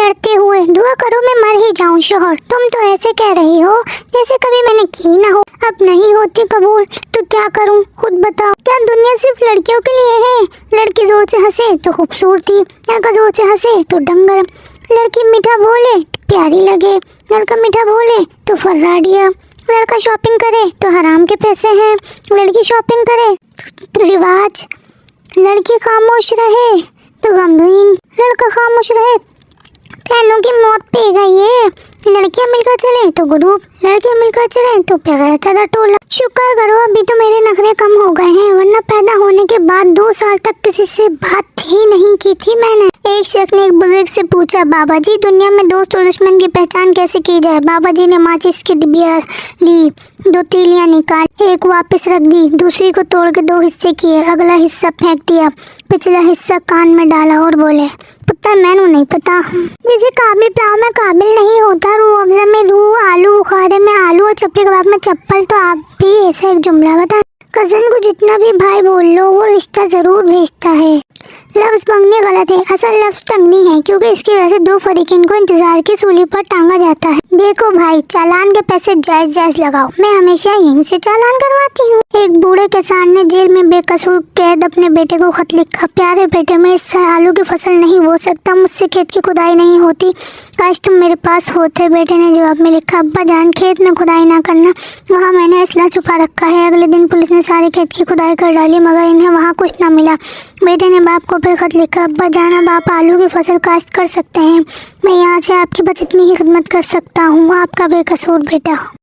लड़ते हुए, दुआ करो मैं मर ही जाऊं। शौहर, तुम तो ऐसे कह रही हो जैसे कभी मैंने की ना हो। अब नहीं होती कबूल तो क्या करूं, खुद बताओ। क्या दुनिया सिर्फ लड़कियों के लिए है? लड़की जोर से हंसे तो खूबसूरती, लड़का जोर से हंसे तो डंगर, लड़की मीठा बोले तो प्यारी लगे, लड़का मीठा बोले तो फर्राडिया, लड़का शॉपिंग करे तो हराम के पैसे हैं, लड़की शॉपिंग करे तो रिवाज, लड़की खामोश रहे तो गमगीन, लड़का खामोश रहे फैनों की मौत पे गई है। लड़कियां मिलकर चले तो ग्रुप, लड़कियां मिलकर चले तो बेगैरता टोला। शुक्र करो अभी तो मेरे नखरे कम हो गए हैं, वरना पैदा होने के बाद 2 साल तक किसी से बात ही नहीं की थी मैंने। एक शख्स ने एक बुजुर्ग से पूछा, बाबा जी दुनिया में दोस्त और दुश्मन की पहचान कैसे की जाए? बाबा जी ने माचिस की डिबिया ली, 2 तीलियां निकाल, एक वापस रख दी, दूसरी को तोड़ के 2 हिस्से किए, अगला हिस्सा फेंक दिया, पिछला हिस्सा कान में डाला और बोले, पुत्र मैनू नहीं पता। जैसे काबिल पुलाव में काबिल नहीं होता, रूह अफ़ज़ा में रूह, आलू बुखारे में आलू और चपली कबाब में चप्पल, तो आप भी ऐसा एक जुमला बता। कज़न को जितना भी भाई बोल लो वो रिश्ता ज़रूर भेजता है। लफ्ज़ मंगनी गलत है, असल लफ्ज़ टंगनी है, क्योंकि इसकी वजह से 2 फरीकीन को इंतजार की सूली पर टांगा जाता है। देखो भाई, चालान के पैसे जायज़ जायज़ लगाओ, मैं हमेशा यहीं से चालान करवाती हूँ। एक बूढ़े किसान ने जेल में बेकसूर कैद अपने बेटे को खत लिखा, प्यारे बेटे मैं इस साल आलू की फसल नहीं बो सकता, मुझसे खेत की खुदाई नहीं होती, काश तुम मेरे पास होते। बेटे ने जवाब में लिखा, अब्बा जान खेत में खुदाई ना करना, वहाँ मैंने असला छुपा रखा है। अगले दिन पुलिस ने सारे खेत की खुदाई कर डाली मगर इन्हें वहाँ कुछ ना मिला। बेटे ने बाप को फिर खत लिखा, अब्बा जान अब आप आलू की फसल काश्त कर सकते हैं, मैं यहाँ से आपकी बस इतनी ही खिदमत कर सकता हूँ, आपका बेकसूर बेटा।